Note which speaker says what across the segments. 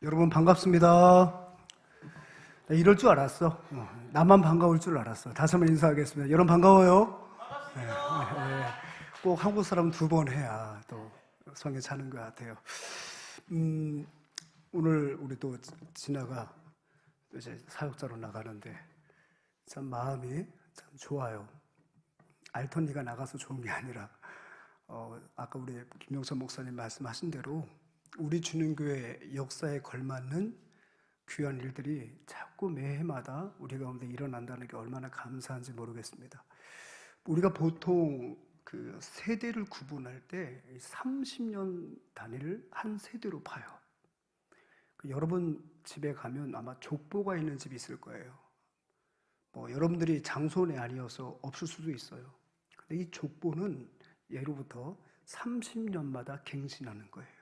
Speaker 1: 여러분 반갑습니다. 이럴 줄 알았어. 나만 반가울 줄 알았어. 다시 한번 인사하겠습니다. 여러분 반가워요. 반갑습니다. 꼭 한국 사람 2번 해야 또 성에 차는 것 같아요. 오늘 우리 또 진아가 이제 사역자로 나가는데 참 마음이 참 좋아요. 알턴니가 나가서 좋은 게 아니라 아까 우리 김용선 목사님 말씀하신 대로 우리 주님교회 역사에 걸맞는 귀한 일들이 자꾸 매해마다 우리 가운데 일어난다는 게 얼마나 감사한지 모르겠습니다. 우리가 보통 그 세대를 구분할 때 30년 단위를 한 세대로 봐요. 여러분 집에 가면 아마 족보가 있는 집이 있을 거예요. 여러분들이 장손이 아니어서 없을 수도 있어요. 근데 이 족보는 예로부터 30년마다 갱신하는 거예요.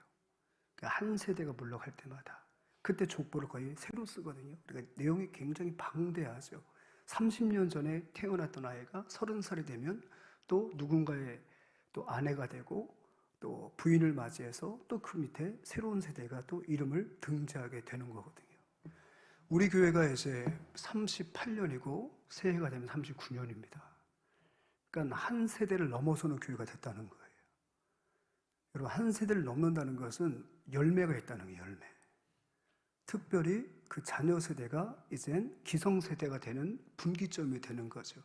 Speaker 1: 한 세대가 물러갈 때마다 그때 족보를 거의 새로 쓰거든요. 그러니까 내용이 굉장히 방대하죠. 30년 전에 태어났던 아이가 30살이 되면 또 누군가의 또 아내가 되고 또 부인을 맞이해서 또 그 밑에 새로운 세대가 또 이름을 등재하게 되는 거거든요. 우리 교회가 이제 38년이고 새해가 되면 39년입니다. 그러니까 한 세대를 넘어서는 교회가 됐다는 거예요. 여러분, 한 세대를 넘는다는 것은 열매가 있다는 게 열매. 특별히 그 자녀 세대가 이젠 기성세대가 되는 분기점이 되는 거죠.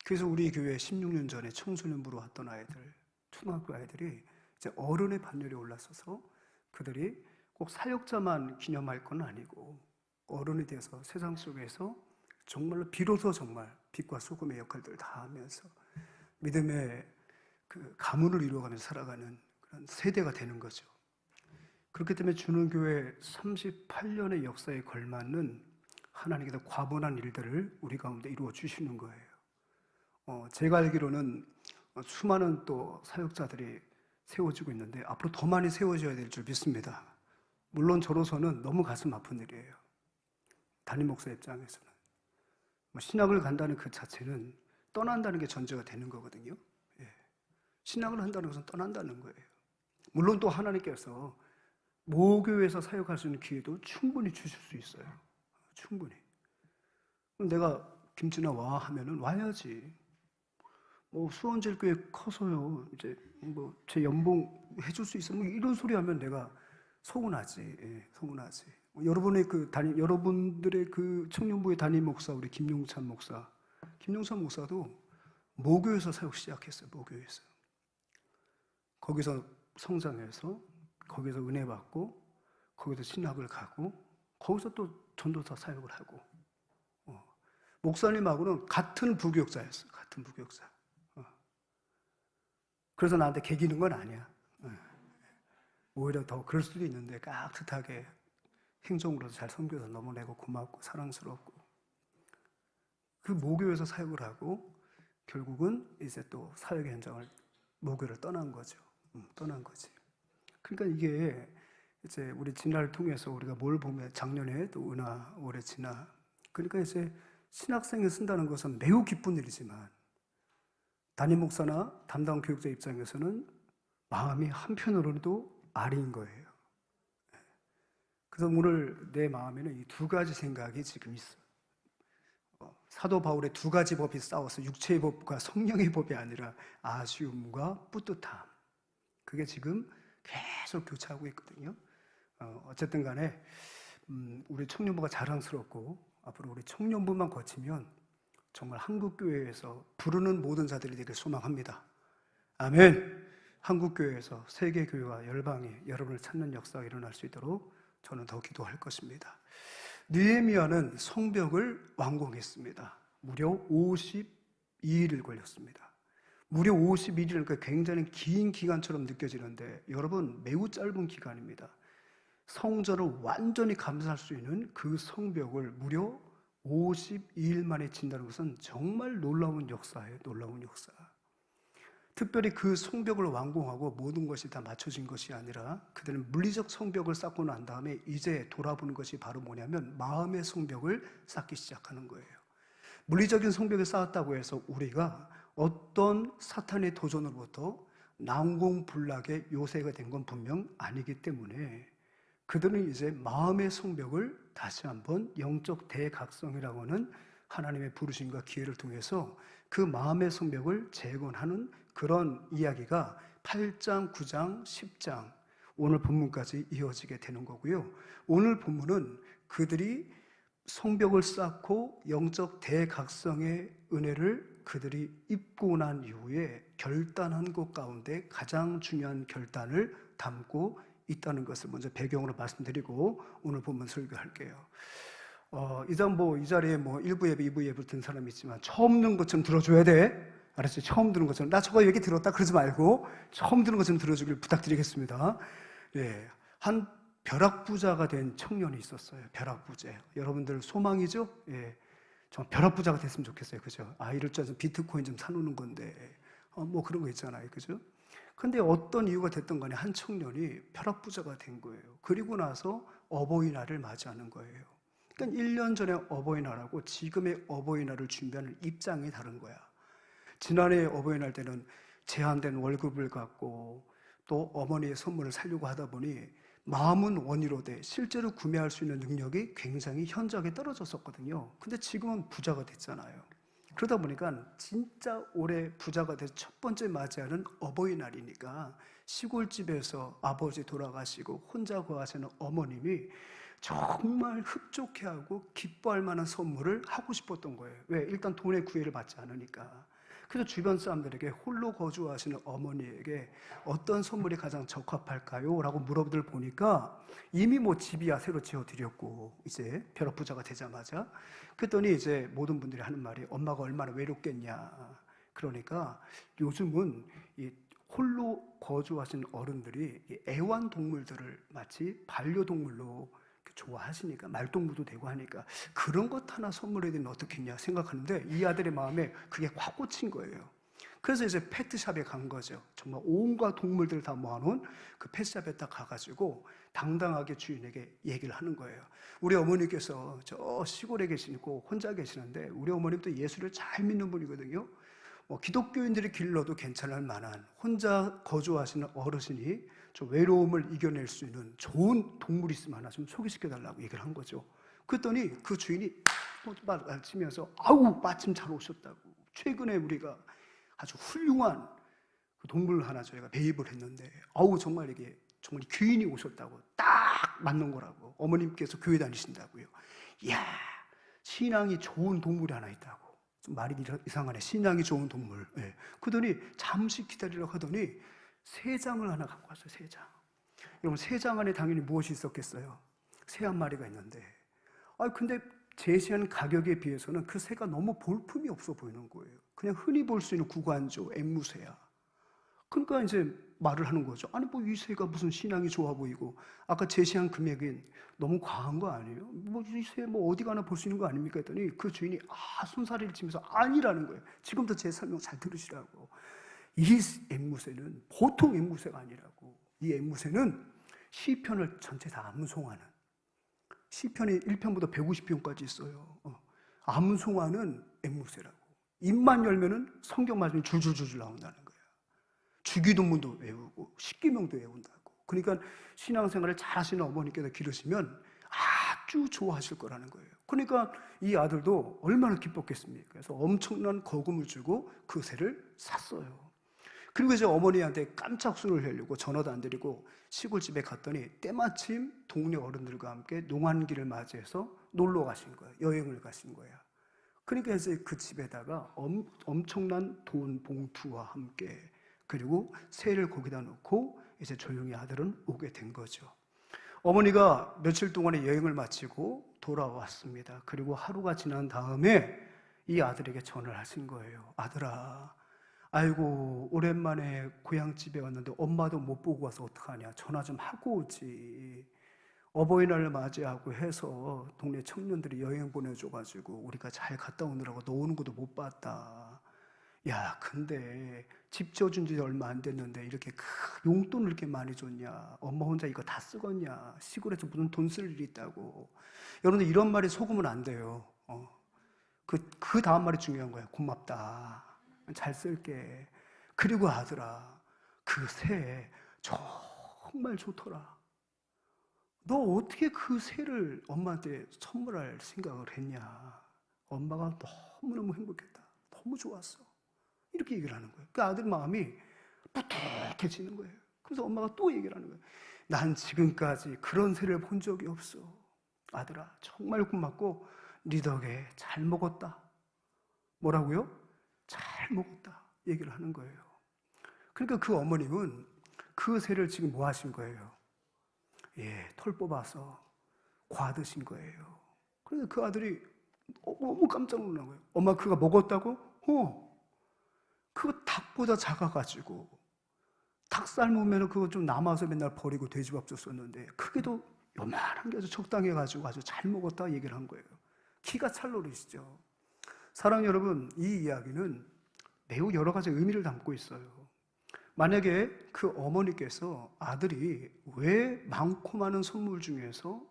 Speaker 1: 그래서 우리 교회 16년 전에 청소년부로 왔던 아이들, 초등학교 아이들이 이제 어른의 반열에 올라서서 그들이 꼭 사역자만 기념할 건 아니고 어른이 돼서 세상 속에서 정말로 비로소 정말 빛과 소금의 역할들을 다 하면서 믿음의 그 가문을 이루어가면서 살아가는 그런 세대가 되는 거죠. 그렇기 때문에 주는교회 38년의 역사에 걸맞는 하나님께서 과분한 일들을 우리 가운데 이루어 주시는 거예요. 제가 알기로는 수많은 또 사역자들이 세워지고 있는데 앞으로 더 많이 세워져야 될 줄 믿습니다. 물론 저로서는 너무 가슴 아픈 일이에요. 담임 목사 입장에서는 신학을 간다는 그 자체는 떠난다는 게 전제가 되는 거거든요. 신학을 한다는 것은 떠난다는 거예요. 물론 또 하나님께서 모교에서 사역할 수 있는 기회도 충분히 주실 수 있어요. 충분히. 내가 김진아 와 하면은 와야지. 수원제일교회 커서요. 이제 제 연봉 해줄 수 있어. 이런 소리 하면 내가 서운하지. 서운하지. 여러분들의 그 청년부의 담임 목사 우리 김용찬 목사도 모교에서 사역 시작했어요. 모교에서. 거기서 성장해서 거기서 은혜 받고 거기서 신학을 가고 거기서 또 전도사 사역을 하고 목사님하고는 같은 부교육자였어요. 같은 부교육자. 그래서 나한테 개기는 건 아니야. 오히려 더 그럴 수도 있는데 깍듯하게 행정으로도 잘 섬겨서 너무 내고 고맙고 사랑스럽고 그 모교에서 사역을 하고 결국은 이제 또 사역의 현장을 모교를 떠난 거죠. 떠난 거지. 그러니까 이게 이제 우리 진화를 통해서 우리가 뭘 보면 작년에 또 은하, 올해 진화. 그러니까 이제 신학생을 쓴다는 것은 매우 기쁜 일이지만 담임 목사나 담당 교육자 입장에서는 마음이 한편으로도 아리인 거예요. 그래서 오늘 내 마음에는 이 2가지 생각이 지금 있어. 사도 바울의 2가지 법이 싸워서 육체의 법과 성령의 법이 아니라 아쉬움과 뿌듯함. 그게 지금 계속 교차하고 있거든요. 어쨌든 간에 우리 청년부가 자랑스럽고 앞으로 우리 청년부만 거치면 정말 한국교회에서 부르는 모든 자들이 되길 소망합니다. 아멘. 한국교회에서 세계교회와 열방이 여러분을 찾는 역사가 일어날 수 있도록 저는 더 기도할 것입니다. 느헤미야는 성벽을 완공했습니다. 무려 52일을 걸렸습니다. 무려 52일이니까 그러니까 굉장히 긴 기간처럼 느껴지는데 여러분 매우 짧은 기간입니다. 성전을 완전히 감쌀 수 있는 그 성벽을 무려 52일 만에 진다는 것은 정말 놀라운 역사예요. 놀라운 역사. 특별히 그 성벽을 완공하고 모든 것이 다 맞춰진 것이 아니라 그들은 물리적 성벽을 쌓고 난 다음에 이제 돌아보는 것이 바로 뭐냐면 마음의 성벽을 쌓기 시작하는 거예요. 물리적인 성벽을 쌓았다고 해서 우리가 어떤 사탄의 도전으로부터 난공불락의 요새가 된 건 분명 아니기 때문에 그들은 이제 마음의 성벽을 다시 한번 영적 대각성이라고 하는 하나님의 부르심과 기회를 통해서 그 마음의 성벽을 재건하는 그런 이야기가 8장, 9장, 10장 오늘 본문까지 이어지게 되는 거고요. 오늘 본문은 그들이 성벽을 쌓고 영적 대각성의 은혜를 그들이 입고 난 이후에 결단한 것 가운데 가장 중요한 결단을 담고 있다는 것을 먼저 배경으로 말씀드리고 오늘 본문 설교할게요. 이 자리에 1부 예배, 2부 예배 듣는 사람이 있지만 처음 듣는 것처럼 들어줘야 돼. 알았지? 처음 듣는 것처럼. 나 저거 얘기 들었다 그러지 말고 처음 듣는 것처럼 들어주길 부탁드리겠습니다. 예, 한 벼락부자가 된 청년이 있었어요. 벼락부자. 여러분들 소망이죠? 예, 정말 벼락부자가 됐으면 좋겠어요. 그죠? 이럴 줄 알아서 비트코인 좀 사놓는 건데 뭐 그런 거 있잖아요. 그죠? 근데 어떤 이유가 됐던 간에 한 청년이 벼락부자가 된 거예요. 그리고 나서 어버이날을 맞이하는 거예요. 그러니까 1년 전에 어버이날하고 지금의 어버이날을 준비하는 입장이 다른 거야. 지난해 어버이날 때는 제한된 월급을 갖고 또 어머니의 선물을 살려고 하다 보니 마음은 원이로되 실제로 구매할 수 있는 능력이 굉장히 현저하게 떨어졌었거든요. 근데 지금은 부자가 됐잖아요. 그러다 보니까 진짜 올해 부자가 돼서 첫 번째 맞이하는 어버이날이니까 시골집에서 아버지 돌아가시고 혼자 거하시는 어머님이 정말 흡족해하고 기뻐할 만한 선물을 하고 싶었던 거예요. 왜? 일단 돈의 구애를 받지 않으니까. 그래서 주변 사람들에게 홀로 거주하시는 어머니에게 어떤 선물이 가장 적합할까요? 라고 물어보들 보니까 이미 집이야 새로 지어드렸고 이제 벼락부자가 되자마자 그랬더니 이제 모든 분들이 하는 말이 엄마가 얼마나 외롭겠냐. 그러니까 요즘은 이 홀로 거주하시는 어른들이 애완동물들을 마치 반려동물로 좋아하시니까 말동무도 되고 하니까 그런 것 하나 선물해 드리면 어떻겠냐 생각하는데 이 아들의 마음에 그게 확 꽂힌 거예요. 그래서 이제 페트샵에 간 거죠. 정말 온갖 동물들을 다 모아놓은 그 페트샵에 딱 가가지고 당당하게 주인에게 얘기를 하는 거예요. 우리 어머니께서 저 시골에 계시고 혼자 계시는데 우리 어머님도 예수를 잘 믿는 분이거든요. 기독교인들이 길러도 괜찮을 만한 혼자 거주하시는 어르신이 저 외로움을 이겨낼 수 있는 좋은 동물이 있으면 하나 좀 소개시켜달라고 얘기를 한 거죠. 그랬더니 그 주인이 말 치면서 아우 마침 잘 오셨다고. 최근에 우리가 아주 훌륭한 그 동물 하나 저희가 배입을 했는데 아우 정말 이게 정말 귀인이 오셨다고 딱 맞는 거라고. 어머님께서 교회 다니신다고요. 이야 신앙이 좋은 동물이 하나 있다고. 좀 말이 이상하네. 신앙이 좋은 동물. 예. 그러더니 잠시 기다리려고 하더니 새 장을 하나 갖고 왔어요. 새 장. 여러분 새 장 안에 당연히 무엇이 있었겠어요? 새 한 마리가 있는데 근데 제시한 가격에 비해서는 그 새가 너무 볼품이 없어 보이는 거예요. 그냥 흔히 볼 수 있는 구간조 앵무새야. 그러니까 이제 말을 하는 거죠. 아니 이 새가 무슨 신앙이 좋아 보이고 아까 제시한 금액은 너무 과한 거 아니에요? 이 새 어디 가나 볼 수 있는 거 아닙니까? 했더니 그 주인이 손사래를 치면서 아니라는 거예요. 지금부터 제 설명 잘 들으시라고. 이 앵무새는 보통 앵무새가 아니라고. 이 앵무새는 시편을 전체 다 암송하는 시편이 1편부터 150편까지 있어요. 암송하는 앵무새라고. 입만 열면은 성경 말씀이 줄줄줄줄 나온다는 거예요. 주기도문도 외우고 십기명도 외운다고. 그러니까 신앙생활을 잘하시는 어머니께서 기르시면 아주 좋아하실 거라는 거예요. 그러니까 이 아들도 얼마나 기뻤겠습니까? 그래서 엄청난 거금을 주고 그 새를 샀어요. 그리고 이제 어머니한테 깜짝 술을 하려고 전화도 안 드리고 시골집에 갔더니 때마침 동네 어른들과 함께 농한기를 맞이해서 놀러 가신 거예요. 여행을 가신 거야. 그러니까 이제 그 집에다가 엄청난 돈 봉투와 함께 그리고 새를 거기다 놓고 이제 조용히 아들은 오게 된 거죠. 어머니가 며칠 동안의 여행을 마치고 돌아왔습니다. 그리고 하루가 지난 다음에 이 아들에게 전화를 하신 거예요. 아들아, 아이고 오랜만에 고향집에 왔는데 엄마도 못 보고 와서 어떡하냐. 전화 좀 하고 오지. 어버이날을 맞이하고 해서 동네 청년들이 여행 보내줘가지고 우리가 잘 갔다 오느라고 너 오는 것도 못 봤다. 야 근데 집 지어준 지 얼마 안 됐는데 이렇게 용돈을 이렇게 많이 줬냐. 엄마 혼자 이거 다 쓰겄냐. 시골에서 무슨 돈 쓸 일이 있다고. 여러분들 이런 말이 속으면 안 돼요. 그 다음 말이 중요한 거예요. 고맙다. 잘 쓸게. 그리고 아들아 그 새 정말 좋더라. 너 어떻게 그 새를 엄마한테 선물할 생각을 했냐? 엄마가 너무너무 행복했다. 너무 좋았어. 이렇게 얘기를 하는 거예요. 그 아들 마음이 뿌듯해지는 거예요. 그래서 엄마가 또 얘기를 하는 거예요. 난 지금까지 그런 새를 본 적이 없어. 아들아, 정말 고맙고 네 덕에 잘 먹었다. 뭐라고요? 잘 먹었다. 얘기를 하는 거예요. 그러니까 그 어머님은 그 새를 지금 뭐 하신 거예요? 털 뽑아서 과드신 거예요. 그래서 그 아들이 너무 깜짝 놀란 거예요. 엄마 그거 먹었다고? 그거 닭보다 작아가지고 닭 삶으면 그거 좀 남아서 맨날 버리고 돼지밥 줬었는데 그게도 요만한 게 아주 적당해가지고 아주 잘 먹었다 얘기를 한 거예요. 기가 찰 노릇이죠. 사랑하는 여러분, 이 이야기는 매우 여러 가지 의미를 담고 있어요. 만약에 그 어머니께서 아들이 왜 많고 많은 선물 중에서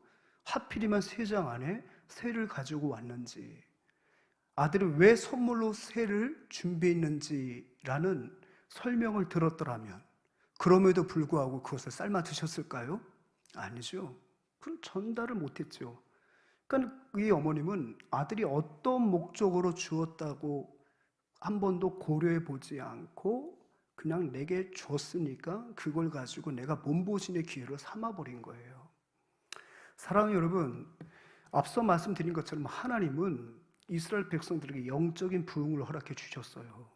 Speaker 1: 하필이면 3장 안에 새를 가지고 왔는지, 아들이 왜 선물로 새를 준비했는지라는 설명을 들었더라면 그럼에도 불구하고 그것을 삶아 드셨을까요? 아니죠. 그걸 전달을 못했죠. 그러니까 이 어머님은 아들이 어떤 목적으로 주었다고 한 번도 고려해 보지 않고 그냥 내게 줬으니까 그걸 가지고 내가 몸보신의 기회로 삼아버린 거예요. 사랑하는 여러분, 앞서 말씀드린 것처럼 하나님은 이스라엘 백성들에게 영적인 부흥을 허락해 주셨어요.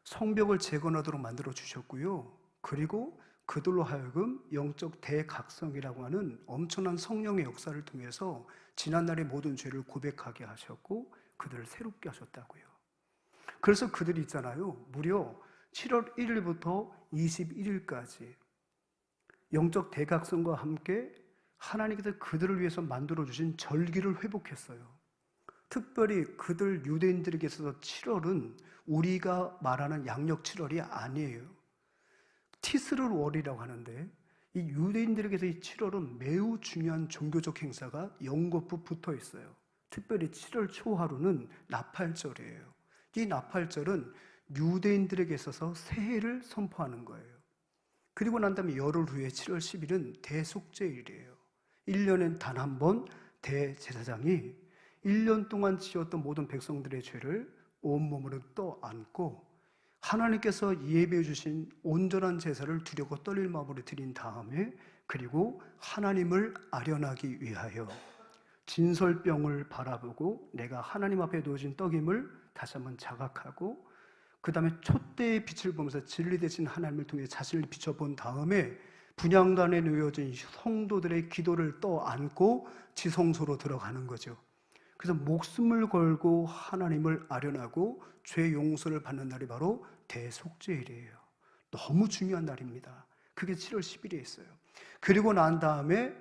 Speaker 1: 성벽을 재건하도록 만들어 주셨고요. 그리고 그들로 하여금 영적 대각성이라고 하는 엄청난 성령의 역사를 통해서 지난날의 모든 죄를 고백하게 하셨고 그들을 새롭게 하셨다고요. 그래서 그들이 있잖아요. 무려 7월 1일부터 21일까지 영적 대각성과 함께 하나님께서 그들을 위해서 만들어주신 절기를 회복했어요. 특별히 그들 유대인들에게 있어서 7월은 우리가 말하는 양력 7월이 아니에요. 티스르월이라고 하는데 이 유대인들에게서 이 7월은 매우 중요한 종교적 행사가 연거푸 붙어 있어요. 특별히 7월 초하루는 나팔절이에요. 이 나팔절은 유대인들에게 있어서 새해를 선포하는 거예요. 그리고 난 다음에 열흘 후에 7월 10일은 대속죄일이에요. 1년엔 단 한 번 대제사장이 1년 동안 지었던 모든 백성들의 죄를 온몸으로 떠안고 하나님께서 예배해 주신 온전한 제사를 두려고 떨릴 마음으로 드린 다음에 그리고 하나님을 아련하기 위하여 진설병을 바라보고 내가 하나님 앞에 놓여진 떡임을 다시 한번 자각하고 그 다음에 촛대의 빛을 보면서 진리 되신 하나님을 통해 자신을 비춰본 다음에 분향단에 놓여진 성도들의 기도를 떠안고 지성소로 들어가는 거죠. 그래서 목숨을 걸고 하나님을 아련하고 죄 용서를 받는 날이 바로 대속죄일이에요. 너무 중요한 날입니다. 그게 7월 10일에 있어요. 그리고 난 다음에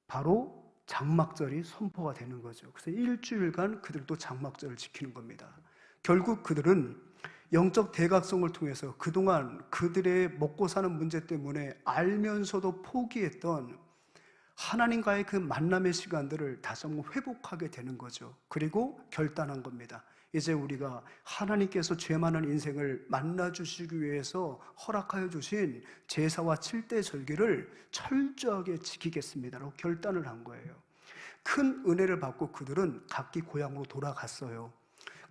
Speaker 1: 바로 장막절이 선포가 되는 거죠. 그래서 일주일간 그들도 장막절을 지키는 겁니다. 결국 그들은 영적 대각성을 통해서 그동안 그들의 먹고 사는 문제 때문에 알면서도 포기했던 하나님과의 그 만남의 시간들을 다시 한번 회복하게 되는 거죠. 그리고 결단한 겁니다. 이제 우리가 하나님께서 죄 많은 인생을 만나주시기 위해서 허락하여 주신 제사와 7대 절기를 철저하게 지키겠습니다라고 결단을 한 거예요. 큰 은혜를 받고 그들은 각기 고향으로 돌아갔어요.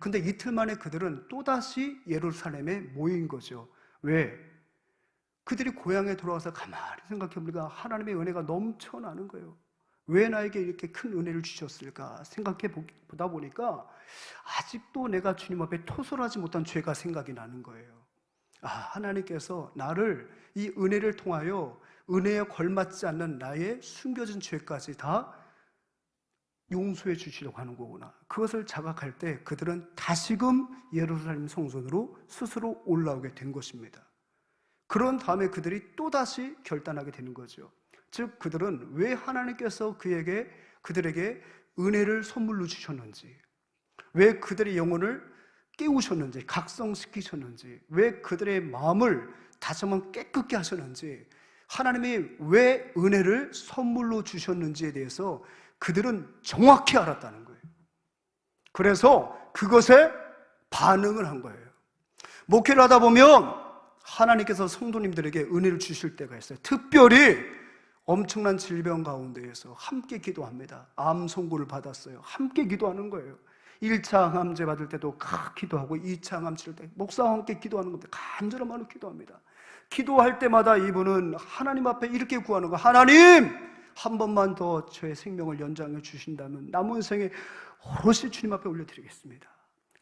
Speaker 1: 근데 이틀 만에 그들은 또다시 예루살렘에 모인 거죠. 왜? 그들이 고향에 돌아와서 가만히 생각해보니까 하나님의 은혜가 넘쳐나는 거예요. 왜 나에게 이렇게 큰 은혜를 주셨을까 생각해 보다 보니까 아직도 내가 주님 앞에 토설하지 못한 죄가 생각이 나는 거예요. 하나님께서 나를 이 은혜를 통하여 은혜에 걸맞지 않는 나의 숨겨진 죄까지 다 용서해 주시려고 하는 거구나. 그것을 자각할 때 그들은 다시금 예루살렘 성전으로 스스로 올라오게 된 것입니다. 그런 다음에 그들이 또다시 결단하게 되는 거죠. 즉 그들은 왜 하나님께서 그들에게 은혜를 선물로 주셨는지, 왜 그들의 영혼을 깨우셨는지, 각성시키셨는지, 왜 그들의 마음을 다시 한번 깨끗게 하셨는지, 하나님이 왜 은혜를 선물로 주셨는지에 대해서 그들은 정확히 알았다는 거예요. 그래서 그것에 반응을 한 거예요. 목회를 하다 보면 하나님께서 성도님들에게 은혜를 주실 때가 있어요. 특별히 엄청난 질병 가운데에서 함께 기도합니다. 암 선고를 받았어요. 함께 기도하는 거예요. 1차 항암제 받을 때도 기도하고 2차 항암 치를 때 목사와 함께 기도하는 겁니다. 간절한 마음으로 기도합니다. 기도할 때마다 이분은 하나님 앞에 이렇게 구하는 거, 하나님! 한 번만 더 저의 생명을 연장해 주신다면 남은 생에 오롯이 주님 앞에 올려드리겠습니다.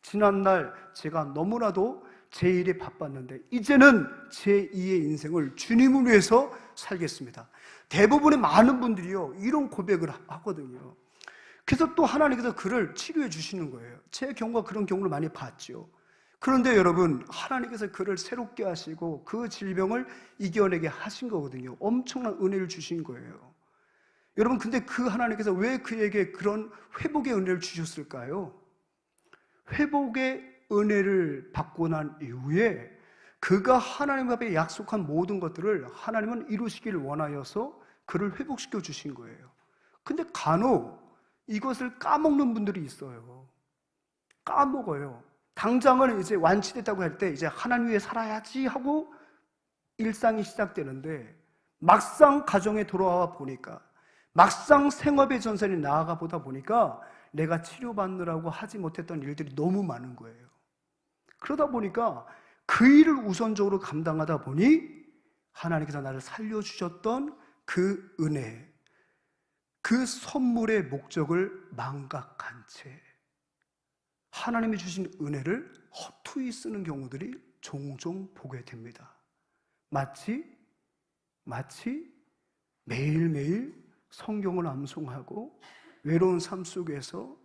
Speaker 1: 지난날 제가 너무나도 제 일에 바빴는데 이제는 제 2의 인생을 주님을 위해서 살겠습니다. 대부분의 많은 분들이요 이런 고백을 하거든요. 그래서 또 하나님께서 그를 치료해 주시는 거예요. 제 경우가 그런 경우를 많이 봤죠. 그런데 여러분, 하나님께서 그를 새롭게 하시고 그 질병을 이겨내게 하신 거거든요. 엄청난 은혜를 주신 거예요. 여러분, 근데 그 하나님께서 왜 그에게 그런 회복의 은혜를 주셨을까요? 회복의 은혜를 받고 난 이후에 그가 하나님 앞에 약속한 모든 것들을 하나님은 이루시기를 원하여서 그를 회복시켜 주신 거예요. 근데 간혹 이것을 까먹는 분들이 있어요. 까먹어요. 당장은 이제 완치됐다고 할 때 이제 하나님 위해 살아야지 하고 일상이 시작되는데 막상 가정에 돌아와 보니까, 막상 생업의 전선에 나아가 보다 보니까 내가 치료받느라고 하지 못했던 일들이 너무 많은 거예요. 그러다 보니까 그 일을 우선적으로 감당하다 보니 하나님께서 나를 살려주셨던 그 은혜, 그 선물의 목적을 망각한 채 하나님이 주신 은혜를 허투루 쓰는 경우들이 종종 보게 됩니다. 마치 매일매일 성경을 암송하고 외로운 삶 속에서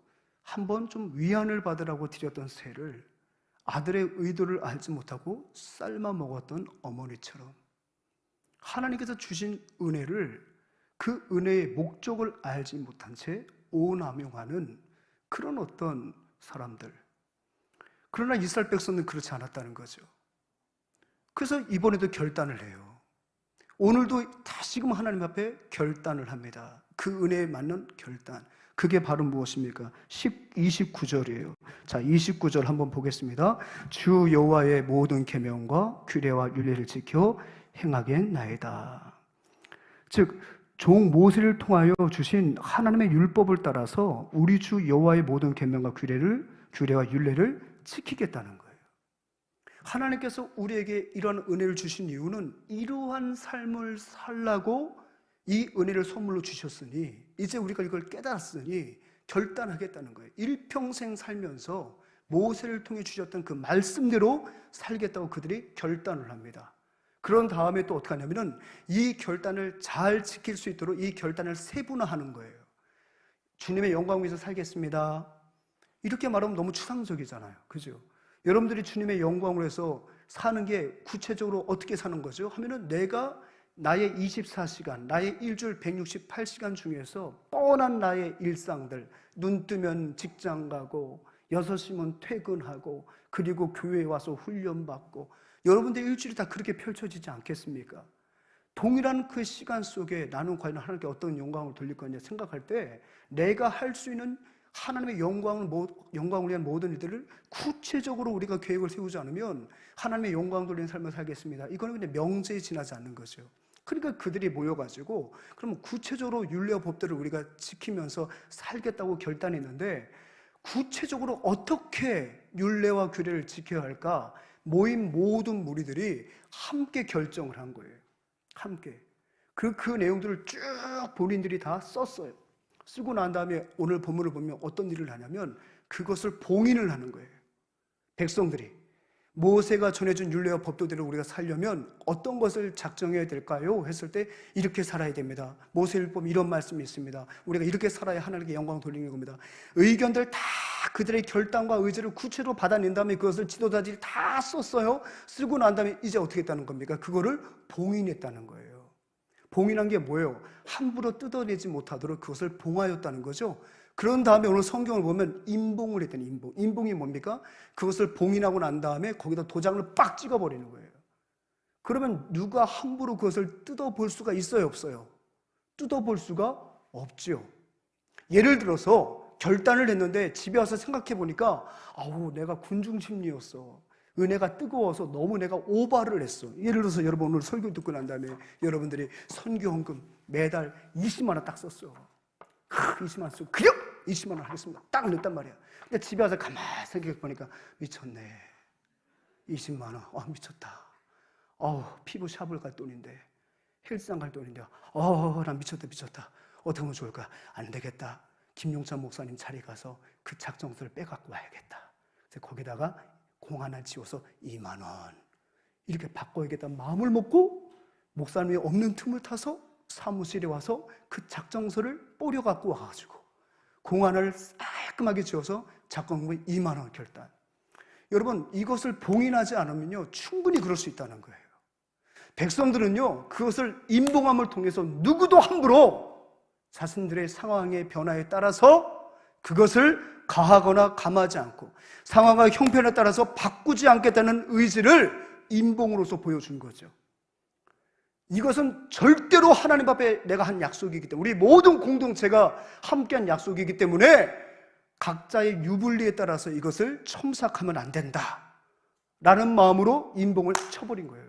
Speaker 1: 한번 좀 위안을 받으라고 드렸던 새를 아들의 의도를 알지 못하고 삶아 먹었던 어머니처럼 하나님께서 주신 은혜를, 그 은혜의 목적을 알지 못한 채 오남용하는 그런 어떤 사람들. 그러나 이스라엘 백성은 그렇지 않았다는 거죠. 그래서 이번에도 결단을 해요. 오늘도 다시금 하나님 앞에 결단을 합니다. 그 은혜에 맞는 결단. 그게 바로 무엇입니까? 29절이에요. 자, 29절 한번 보겠습니다. 주 여호와의 모든 계명과 규례와 율례를 지켜 행하겠나이다. 즉 종 모세를 통하여 주신 하나님의 율법을 따라서 우리 주 여호와의 모든 계명과 규례와 율례를 지키겠다는 거예요. 하나님께서 우리에게 이런 은혜를 주신 이유는 이러한 삶을 살라고 이 은혜를 선물로 주셨으니 이제 우리가 이걸 깨달았으니 결단하겠다는 거예요. 일평생 살면서 모세를 통해 주셨던 그 말씀대로 살겠다고 그들이 결단을 합니다. 그런 다음에 또 어떻게 하냐면은 이 결단을 잘 지킬 수 있도록 이 결단을 세분화하는 거예요. 주님의 영광을 위해서 살겠습니다. 이렇게 말하면 너무 추상적이잖아요. 그죠? 여러분들이 주님의 영광을 위해서 사는 게 구체적으로 어떻게 사는 거죠? 하면은 내가 나의 24시간, 나의 일주일 168시간 중에서 뻔한 나의 일상들, 눈 뜨면 직장 가고 6시면 퇴근하고 그리고 교회에 와서 훈련받고, 여러분들 일주일이 다 그렇게 펼쳐지지 않겠습니까? 동일한 그 시간 속에 나는 과연 하나님께 어떤 영광을 돌릴 거냐 생각할 때 내가 할 수 있는 하나님의 영광을 위한 모든 일들을 구체적으로 우리가 계획을 세우지 않으면 하나님의 영광 돌리는 삶을 살겠습니다. 이거는 그냥 명제에 지나지 않는 거죠. 그러니까 그들이 모여가지고 그럼 구체적으로 율례와 법들을 우리가 지키면서 살겠다고 결단했는데 구체적으로 어떻게 율례와 규례를 지켜야 할까? 모인 모든 무리들이 함께 결정을 한 거예요. 함께. 그 내용들을 쭉 본인들이 다 썼어요. 쓰고 난 다음에 오늘 본문을 보면 어떤 일을 하냐면 그것을 봉인을 하는 거예요. 백성들이 모세가 전해준 율례와 법도대로 우리가 살려면 어떤 것을 작정해야 될까요? 했을 때 이렇게 살아야 됩니다. 모세율법에 이런 말씀이 있습니다. 우리가 이렇게 살아야 하나님께 영광을 돌리는 겁니다. 의견들 다 그들의 결단과 의지를 구체로 받아낸 다음에 그것을 지도자들이 다 썼어요. 쓰고 난 다음에 이제 어떻게 했다는 겁니까? 그거를 봉인했다는 거예요. 봉인한 게 뭐예요? 함부로 뜯어내지 못하도록 그것을 봉하였다는 거죠. 그런 다음에 오늘 성경을 보면 임봉을 했더니 임봉. 임봉이 뭡니까? 그것을 봉인하고 난 다음에 거기다 도장을 빡 찍어버리는 거예요. 그러면 누가 함부로 그것을 뜯어볼 수가 있어요? 없어요? 뜯어볼 수가 없죠. 예를 들어서 결단을 했는데 집에 와서 생각해 보니까 아우 내가 군중심리였어. 은혜가 뜨거워서 너무 내가 오바를 했어. 예를 들어서 여러분 오늘 설교 듣고 난 다음에 여러분들이 선교헌금 매달 20만 원 딱 썼어. 20만 원 쓰고 그래! 20만 원 하겠습니다. 딱 냈단 말이야. 근데 집에 와서 가만히 생각해 보니까 미쳤네. 20만 원. 미쳤다. 피부 샵을 갈 돈인데, 헬스장 갈 돈인데, 난 미쳤다. 어떻게 하면 좋을까? 안 되겠다. 김용찬 목사님 자리 가서 그 작정서를 빼갖고 와야겠다. 그래서 거기다가 공 하나 지워서 2만 원. 이렇게 바꿔야겠다는 마음을 먹고 목사님이 없는 틈을 타서 사무실에 와서 그 작정서를 뿌려갖고 와가지고 공 하나를 깔끔하게 지워서 작정금 2만 원 결단. 여러분, 이것을 봉인하지 않으면요 충분히 그럴 수 있다는 거예요. 백성들은요 그것을 임봉함을 통해서 누구도 함부로 자신들의 상황의 변화에 따라서 그것을 가하거나 감하지 않고 상황과 형편에 따라서 바꾸지 않겠다는 의지를 임봉으로서 보여준 거죠. 이것은 절대로 하나님 앞에 내가 한 약속이기 때문에, 우리 모든 공동체가 함께한 약속이기 때문에 각자의 유불리에 따라서 이것을 첨삭하면 안 된다 라는 마음으로 임봉을 쳐버린 거예요.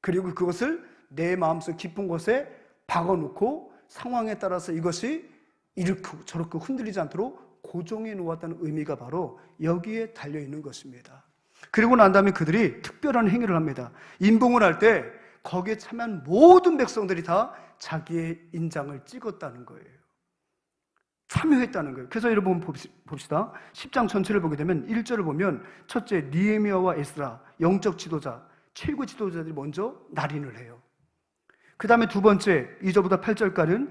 Speaker 1: 그리고 그것을 내 마음속 깊은 곳에 박아놓고 상황에 따라서 이것이 이렇게 저렇게 흔들리지 않도록 고정해 놓았다는 의미가 바로 여기에 달려있는 것입니다. 그리고 난 다음에 그들이 특별한 행위를 합니다. 임봉을 할 때 거기에 참여한 모든 백성들이 다 자기의 인장을 찍었다는 거예요. 참여했다는 거예요. 그래서 여러분 봅시다. 10장 전체를 보게 되면 1절을 보면 첫째 느헤미야와 에스라 영적 지도자, 최고 지도자들이 먼저 날인을 해요. 그 다음에 두 번째 2절부터 8절까지는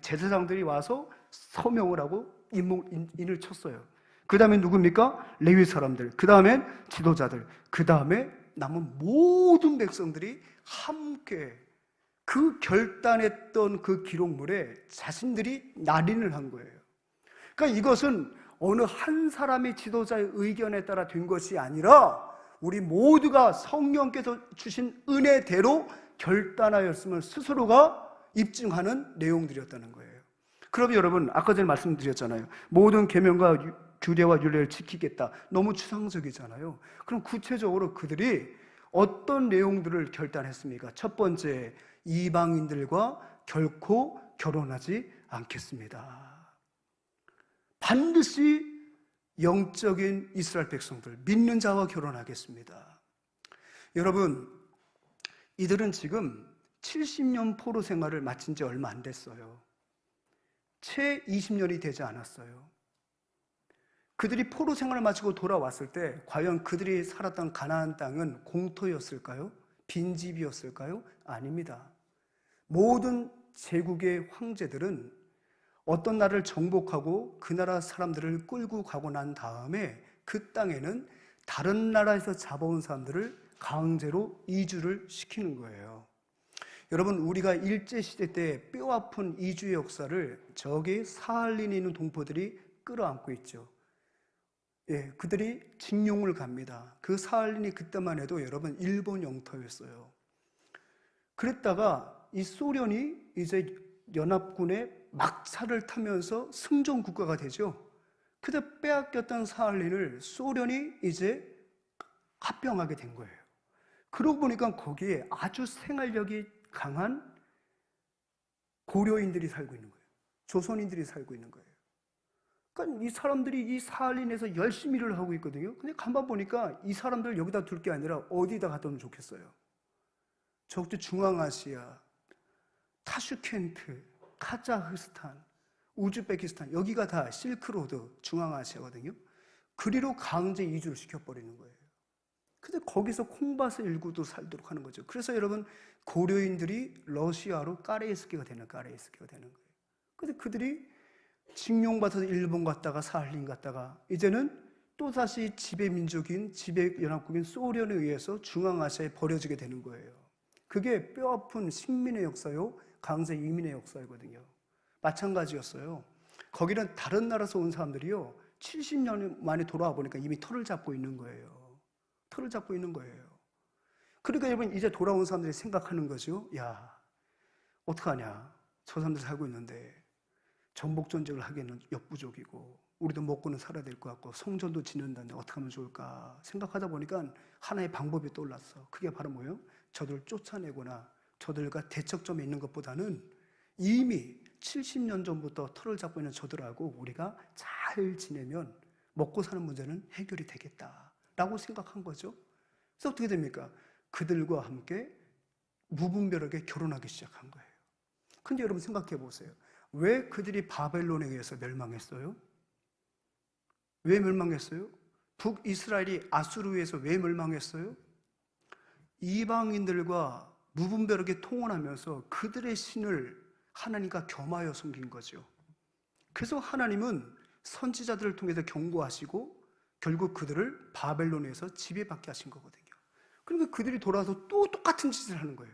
Speaker 1: 제사장들이 와서 서명을 하고 인을 쳤어요. 그 다음에 누굽니까? 레위 사람들, 그 다음에 지도자들, 그 다음에 남은 모든 백성들이 함께 그 결단했던 그 기록물에 자신들이 날인을 한 거예요. 그러니까 이것은 어느 한 사람의 지도자의 의견에 따라 된 것이 아니라 우리 모두가 성령께서 주신 은혜대로 결단하였음을 스스로가 입증하는 내용들이었다는 거예요. 그럼 여러분, 아까 전에 말씀드렸잖아요. 모든 계명과 규례와 율례를 지키겠다. 너무 추상적이잖아요. 그럼 구체적으로 그들이 어떤 내용들을 결단했습니까? 첫 번째, 이방인들과 결코 결혼하지 않겠습니다. 반드시 영적인 이스라엘 백성들, 믿는 자와 결혼하겠습니다. 여러분, 이들은 지금 70년 포로 생활을 마친 지 얼마 안 됐어요. 채 20년이 되지 않았어요. 그들이 포로 생활을 마치고 돌아왔을 때 과연 그들이 살았던 가나안 땅은 공터였을까요? 빈집이었을까요? 아닙니다. 모든 제국의 황제들은 어떤 나라를 정복하고 그 나라 사람들을 끌고 가고 난 다음에 그 땅에는 다른 나라에서 잡아온 사람들을 강제로 이주를 시키는 거예요. 여러분, 우리가 일제시대 때 뼈아픈 이주의 역사를 저기 사할린에 있는 동포들이 끌어안고 있죠. 그들이 징용을 갑니다. 그 사할린이 그때만 해도 여러분 일본 영토였어요. 그랬다가 이 소련이 이제 연합군의 막차를 타면서 승전 국가가 되죠. 그때 빼앗겼던 사할린을 소련이 이제 합병하게 된 거예요. 그러고 보니까 거기에 아주 생활력이 강한 고려인들이 살고 있는 거예요. 조선인들이 살고 있는 거예요. 그러니까 이 사람들이 이 사할린에서 열심히 일을 하고 있거든요. 근데 가만 보니까 이 사람들 여기다 둘 게 아니라 어디다 갖다 놓으면 좋겠어요. 저쪽 중앙아시아, 타슈켄트, 카자흐스탄, 우즈베키스탄, 여기가 다 실크로드 중앙아시아거든요. 그리로 강제 이주를 시켜버리는 거예요. 근데 거기서 콩밭을 일구도 살도록 하는 거죠. 그래서 여러분, 고려인들이 러시아로 까레이스키가 되는 거예요. 근데 그들이 징용받아서 일본 갔다가 사할린 갔다가 이제는 또다시 지배민족인 지배연합국인 소련에 의해서 중앙아시아에 버려지게 되는 거예요. 그게 뼈아픈 식민의 역사요, 강제 이민의 역사이거든요. 마찬가지였어요. 거기는 다른 나라에서 온 사람들이요 70년 만에 돌아와 보니까 이미 털을 잡고 있는 거예요. 그러니까 여러분, 이제 돌아온 사람들이 생각하는 거죠. 야, 어떡하냐, 저 사람들 살고 있는데 정복 전쟁을 하기에는 역부족이고 우리도 먹고는 살아야 될 것 같고 성전도 짓는다는데 어떻게 하면 좋을까 생각하다 보니까 하나의 방법이 떠올랐어. 그게 바로 뭐예요? 저들을 쫓아내거나 저들과 대척점에 있는 것보다는 이미 70년 전부터 털을 잡고 있는 저들하고 우리가 잘 지내면 먹고 사는 문제는 해결이 되겠다라고 생각한 거죠. 그래서 어떻게 됩니까? 그들과 함께 무분별하게 결혼하기 시작한 거예요. 근데 여러분 생각해 보세요. 왜 그들이 바벨론에 의해서 멸망했어요? 왜 멸망했어요? 북이스라엘이 아수르에 의해서 왜 멸망했어요? 이방인들과 무분별하게 통혼하면서 그들의 신을 하나님과 겸하여 섬긴 거죠. 그래서 하나님은 선지자들을 통해서 경고하시고 결국 그들을 바벨론에서 지배받게 하신 거거든요. 그러니까 그들이 돌아와서 또 똑같은 짓을 하는 거예요.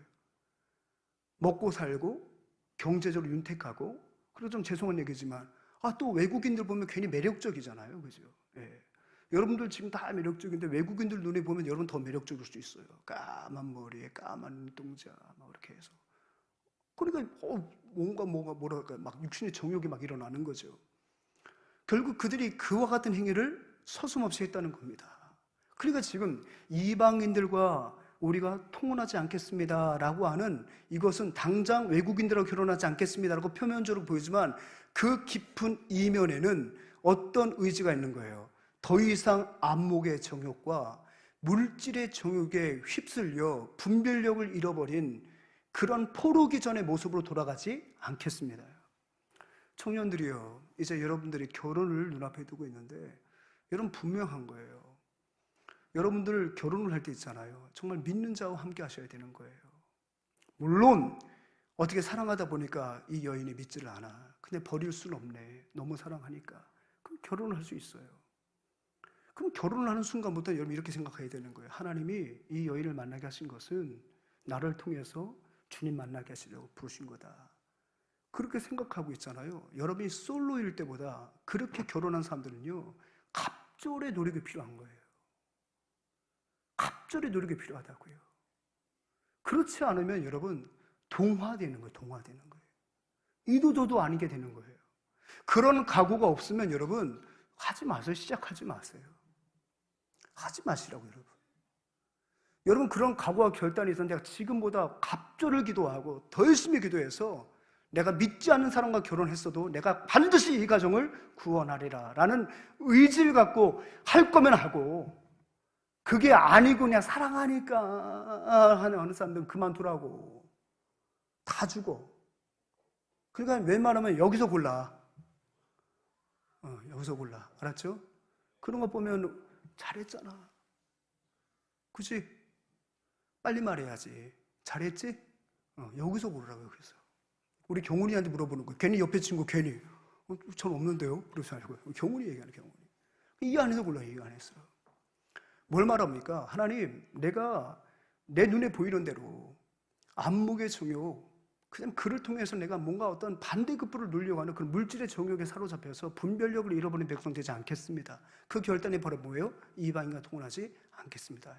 Speaker 1: 먹고 살고 경제적으로 윤택하고, 그리고 좀 죄송한 얘기지만 또 외국인들 보면 괜히 매력적이잖아요. 그죠? 예. 여러분들 지금 다 매력적인데 외국인들 눈에 보면 여러분 더 매력적일 수 있어요. 까만 머리에 까만 눈동자 막 이렇게 해서. 그러니까 뭐랄까 막 육신의 정욕이 막 일어나는 거죠. 결국 그들이 그와 같은 행위를 서슴없이 했다는 겁니다. 그러니까 지금 이방인들과 우리가 통혼하지 않겠습니다라고 하는 이것은 당장 외국인들하고 결혼하지 않겠습니다라고 표면적으로 보이지만 그 깊은 이면에는 어떤 의지가 있는 거예요. 더 이상 안목의 정욕과 물질의 정욕에 휩쓸려 분별력을 잃어버린 그런 포로기 전의 모습으로 돌아가지 않겠습니다. 청년들이요, 이제 여러분들이 결혼을 눈앞에 두고 있는데 여러분 분명한 거예요. 여러분들 결혼을 할 때 있잖아요. 정말 믿는 자와 함께 하셔야 되는 거예요. 물론 어떻게 사랑하다 보니까 이 여인이 믿지를 않아. 근데 버릴 수는 없네. 너무 사랑하니까. 그럼 결혼을 할 수 있어요. 그럼 결혼을 하는 순간부터 여러분 이렇게 생각해야 되는 거예요. 하나님이 이 여인을 만나게 하신 것은 나를 통해서 주님 만나게 하시려고 부르신 거다. 그렇게 생각하고 있잖아요. 여러분이 솔로일 때보다 그렇게 결혼한 사람들은요, 갑절의 노력이 필요한 거예요. 갑절의 노력이 필요하다고요. 그렇지 않으면 여러분 동화되는 거예요. 동화되는 거예요. 이도 저도 아니게 되는 거예요. 그런 각오가 없으면 여러분 하지 마세요. 시작하지 마세요. 하지 마시라고 여러분. 여러분 그런 각오와 결단이 있어서 내가 지금보다 갑절을 기도하고 더 열심히 기도해서 내가 믿지 않는 사람과 결혼했어도 내가 반드시 이 가정을 구원하리라 라는 의지를 갖고 할 거면 하고, 그게 아니고 그냥 사랑하니까 하는 어느 사람들은 그만두라고. 다 죽어. 그러니까 웬만하면 여기서 골라. 여기서 골라. 알았죠? 그런 거 보면 잘했잖아. 그치? 빨리 말해야지. 잘했지? 여기서 고르라고. 여기서. 우리 경훈이한테 물어보는 거예요. 괜히 옆에 친구 괜히 전 없는데요? 그러지 말고 경훈이 얘기하는 경훈이. 이 안에서 골라요. 이 안에서. 뭘 말합니까? 하나님, 내가 내 눈에 보이는 대로 안목의 정욕, 그냥 그를 통해서 내가 뭔가 어떤 반대급부를 누리려고 하는 그런 물질의 정욕에 사로잡혀서 분별력을 잃어버린 백성 되지 않겠습니다. 그 결단이 바로 뭐예요? 이방인과 통혼하지 않겠습니다.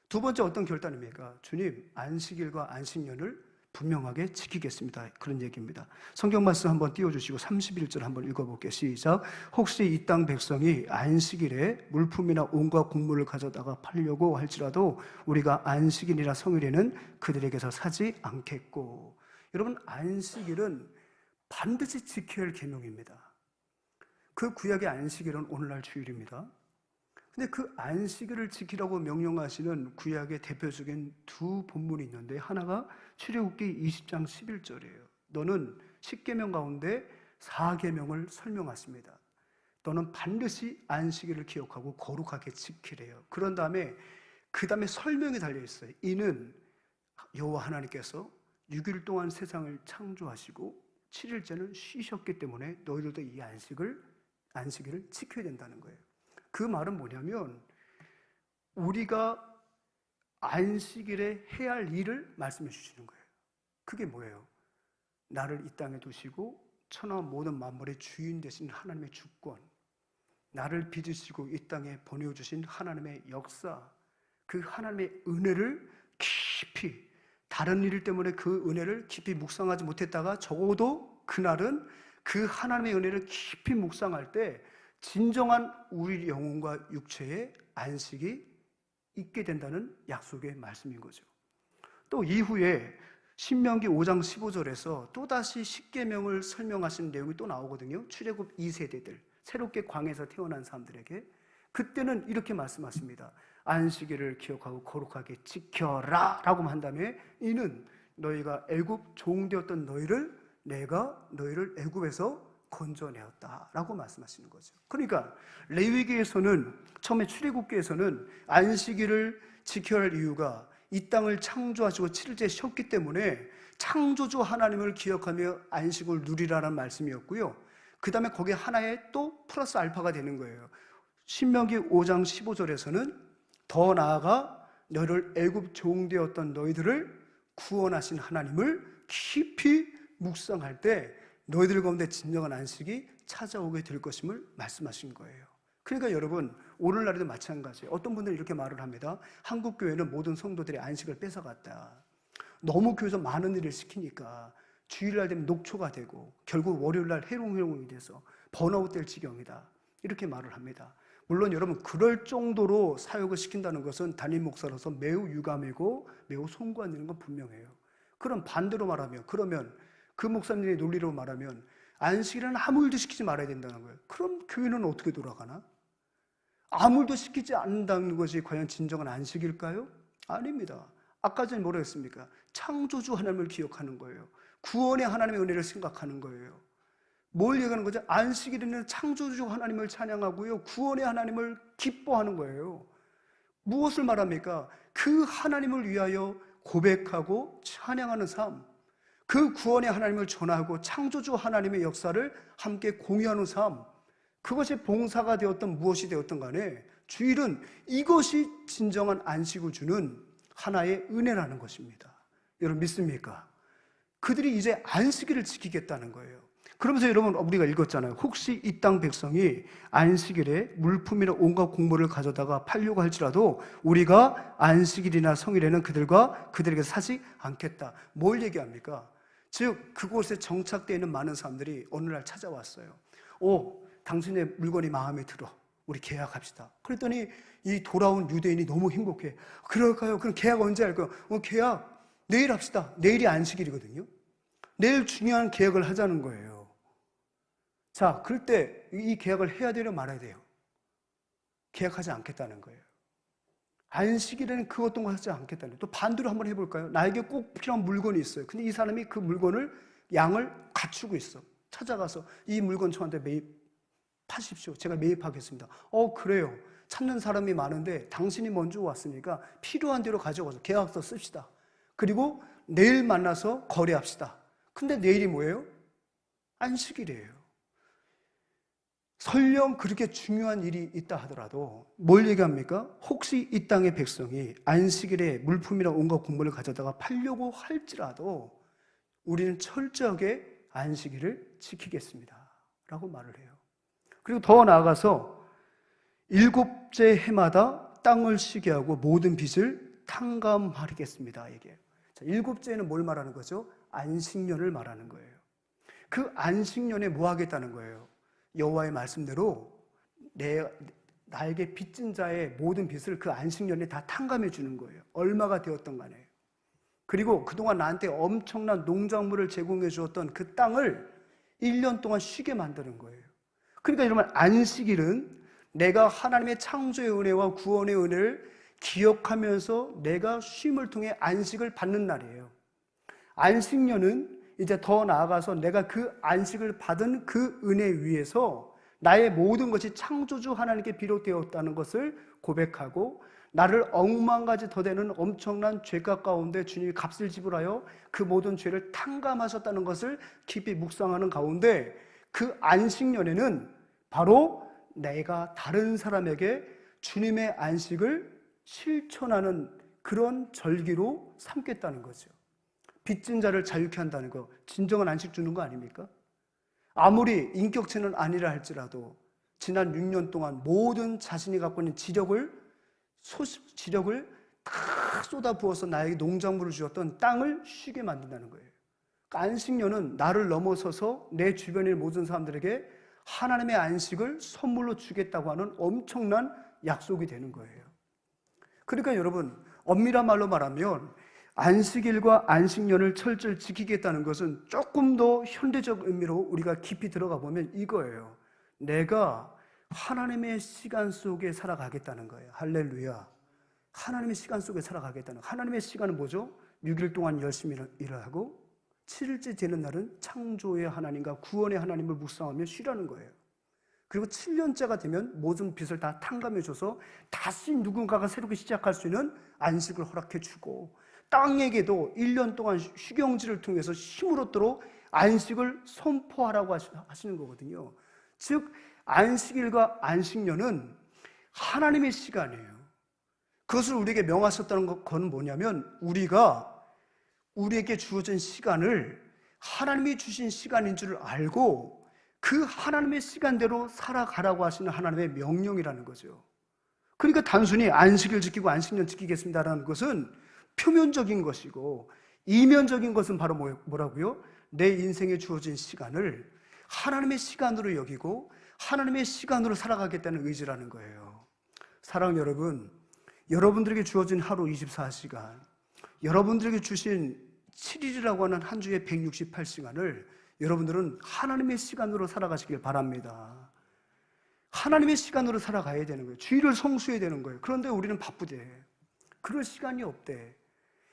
Speaker 1: 두 번째 어떤 결단입니까? 주님, 안식일과 안식년을 분명하게 지키겠습니다. 그런 얘기입니다. 성경 말씀 한번 띄워주시고 31절 한번 읽어볼게요. 시작. 혹시 이 땅 백성이 안식일에 물품이나 온갖 곡물을 가져다가 팔려고 할지라도 우리가 안식일이나 성일에는 그들에게서 사지 않겠고. 여러분, 안식일은 반드시 지켜야 할 계명입니다. 그 구약의 안식일은 오늘날 주일입니다. 근데 그 안식일을 지키라고 명령하시는 구약의 대표적인 두 본문이 있는데, 하나가 출애굽기 20장 11절이에요. 너는 10계명 가운데 4계명을 설명하십니다. 너는 반드시 안식일을 기억하고 거룩하게 지키래요. 그런 다음에 그 다음에 설명이 달려있어요. 이는 여호와 하나님께서 6일 동안 세상을 창조하시고 7일째는 쉬셨기 때문에 너희들도 이 안식일을 지켜야 된다는 거예요. 그 말은 뭐냐면 우리가 안식일에 해야 할 일을 말씀해 주시는 거예요. 그게 뭐예요? 나를 이 땅에 두시고 천하 모든 만물의 주인 되신 하나님의 주권, 나를 빚으시고 이 땅에 보내주신 하나님의 역사, 그 하나님의 은혜를 깊이, 다른 일 때문에 그 은혜를 깊이 묵상하지 못했다가 적어도 그날은 그 하나님의 은혜를 깊이 묵상할 때 진정한 우리 영혼과 육체의 안식이 있게 된다는 약속의 말씀인 거죠. 또 이후에 신명기 5장 15절에서 또다시 십계명을 설명하신 내용이 또 나오거든요. 출애굽 2세대들, 새롭게 광야에서 태어난 사람들에게 그때는 이렇게 말씀하십니다. 안식일을 기억하고 거룩하게 지켜라 라고 한 다음에 이는 너희가 애굽 종되었던 너희를 내가 너희를 애굽에서 건져내었다 라고 말씀하시는 거죠. 그러니까 레위기에서는 처음에 출애굽기에서는 안식일을 지켜야 할 이유가 이 땅을 창조하시고 7일째 쉬었기 때문에 창조주 하나님을 기억하며 안식을 누리라는 말씀이었고요. 그 다음에 거기에 하나의 또 플러스 알파가 되는 거예요. 신명기 5장 15절에서는 더 나아가 너를 애굽 종되었던 너희들을 구원하신 하나님을 깊이 묵상할 때 너희들 가운데 진정한 안식이 찾아오게 될 것임을 말씀하신 거예요. 그러니까 여러분, 오늘날에도 마찬가지예요. 어떤 분들은 이렇게 말을 합니다. 한국 교회는 모든 성도들의 안식을 뺏어갔다. 너무 교회에서 많은 일을 시키니까 주일날 되면 녹초가 되고 결국 월요일날 해롱해롱이 돼서 번아웃 될 지경이다. 이렇게 말을 합니다. 물론 여러분, 그럴 정도로 사역을 시킨다는 것은 담임 목사로서 매우 유감이고 매우 송구한 일인 건 분명해요. 그럼 반대로 말하면, 그러면 그 목사님의 논리로 말하면 안식일은 아무 일도 시키지 말아야 된다는 거예요. 그럼 교회는 어떻게 돌아가나? 아무 일도 시키지 않는다는 것이 과연 진정한 안식일까요? 아닙니다. 아까 전에 뭐라 했습니까? 창조주 하나님을 기억하는 거예요. 구원의 하나님의 은혜를 생각하는 거예요. 뭘 얘기하는 거죠? 안식일에는 창조주 하나님을 찬양하고요, 구원의 하나님을 기뻐하는 거예요. 무엇을 말합니까? 그 하나님을 위하여 고백하고 찬양하는 삶, 그 구원의 하나님을 전하고 창조주 하나님의 역사를 함께 공유하는 삶, 그것이 봉사가 되었던 무엇이 되었던 간에 주일은 이것이 진정한 안식을 주는 하나의 은혜라는 것입니다. 여러분 믿습니까? 그들이 이제 안식일을 지키겠다는 거예요. 그러면서 여러분, 우리가 읽었잖아요. 혹시 이 땅 백성이 안식일에 물품이나 온갖 곡물을 가져다가 팔려고 할지라도 우리가 안식일이나 성일에는 그들에게 사지 않겠다. 뭘 얘기합니까? 즉 그곳에 정착되어 있는 많은 사람들이 어느 날 찾아왔어요. 당신의 물건이 마음에 들어, 우리 계약합시다. 그랬더니 이 돌아온 유대인이 너무 행복해. 그럴까요? 그럼 계약 언제 할까요? 계약 내일 합시다. 내일이 안식일이거든요. 내일 중요한 계약을 하자는 거예요. 자, 그럴 때 이 계약을 해야 되려 말아야 돼요. 계약하지 않겠다는 거예요. 안식일에는 그 어떤 걸 하지 않겠다는 거예요. 또 반대로 한번 해볼까요? 나에게 꼭 필요한 물건이 있어요. 근데 이 사람이 그 물건을, 양을 갖추고 있어. 찾아가서 이 물건 저한테 매입하십시오. 제가 매입하겠습니다. 그래요. 찾는 사람이 많은데 당신이 먼저 왔으니까 필요한 대로 가져가서 계약서 씁시다. 그리고 내일 만나서 거래합시다. 근데 내일이 뭐예요? 안식일이에요. 설령 그렇게 중요한 일이 있다 하더라도 뭘 얘기합니까? 혹시 이 땅의 백성이 안식일에 물품이나 온갖 곡물을 가져다가 팔려고 할지라도 우리는 철저하게 안식일을 지키겠습니다 라고 말을 해요. 그리고 더 나아가서 7째 해마다 땅을 쉬게 하고 모든 빚을 탕감하리겠습니다 얘기해요. 자, 7째는 뭘 말하는 거죠? 안식년을 말하는 거예요. 그 안식년에 뭐 하겠다는 거예요? 여호와의 말씀대로 나에게 빚진 자의 모든 빚을 그 안식년에 다 탕감해 주는 거예요. 얼마가 되었던 간에. 그리고 그동안 나한테 엄청난 농작물을 제공해 주었던 그 땅을 1년 동안 쉬게 만드는 거예요. 그러니까 여러분, 안식일은 내가 하나님의 창조의 은혜와 구원의 은혜를 기억하면서 내가 쉼을 통해 안식을 받는 날이에요. 안식년은 이제 더 나아가서 내가 그 안식을 받은 그 은혜 위에서 나의 모든 것이 창조주 하나님께 비롯되었다는 것을 고백하고 나를 억만 가지 더 되는 엄청난 죄값 가운데 주님이 값을 지불하여 그 모든 죄를 탕감하셨다는 것을 깊이 묵상하는 가운데 그 안식년에는 바로 내가 다른 사람에게 주님의 안식을 실천하는 그런 절기로 삼겠다는 거죠. 빚진 자를 자유케 한다는 거, 진정한 안식 주는 거 아닙니까? 아무리 인격체는 아니라 할지라도 지난 6년 동안 모든 자신이 갖고 있는 지력을 다 쏟아부어서 나에게 농작물을 주었던 땅을 쉬게 만든다는 거예요. 안식년은 나를 넘어서서 내 주변의 모든 사람들에게 하나님의 안식을 선물로 주겠다고 하는 엄청난 약속이 되는 거예요. 그러니까 여러분, 엄밀한 말로 말하면 안식일과 안식년을 철저히 지키겠다는 것은 조금 더 현대적 의미로 우리가 깊이 들어가 보면 이거예요. 내가 하나님의 시간 속에 살아가겠다는 거예요. 할렐루야. 하나님의 시간 속에 살아가겠다는 거예요. 하나님의 시간은 뭐죠? 6일 동안 열심히 일을 하고 7일째 되는 날은 창조의 하나님과 구원의 하나님을 묵상하며 쉬라는 거예요. 그리고 7년째가 되면 모든 빚을 다 탕감해줘서 다시 누군가가 새롭게 시작할 수 있는 안식을 허락해주고, 땅에게도 1년 동안 휴경지를 통해서 힘을 얻도록 안식을 선포하라고 하시는 거거든요. 즉 안식일과 안식년은 하나님의 시간이에요. 그것을 우리에게 명하셨다는 건 뭐냐면, 우리에게 주어진 시간을 하나님이 주신 시간인 줄 알고 그 하나님의 시간대로 살아가라고 하시는 하나님의 명령이라는 거죠. 그러니까 단순히 안식일 지키고 안식년 지키겠습니다라는 것은 표면적인 것이고, 이면적인 것은 바로 뭐라고요? 내 인생에 주어진 시간을 하나님의 시간으로 여기고 하나님의 시간으로 살아가겠다는 의지라는 거예요. 사랑하는 여러분, 여러분들에게 주어진 하루 24시간, 여러분들에게 주신 7일이라고 하는 한 주의 168시간을 여러분들은 하나님의 시간으로 살아가시길 바랍니다. 하나님의 시간으로 살아가야 되는 거예요. 주일을 성수해야 되는 거예요. 그런데 우리는 바쁘대. 그럴 시간이 없대.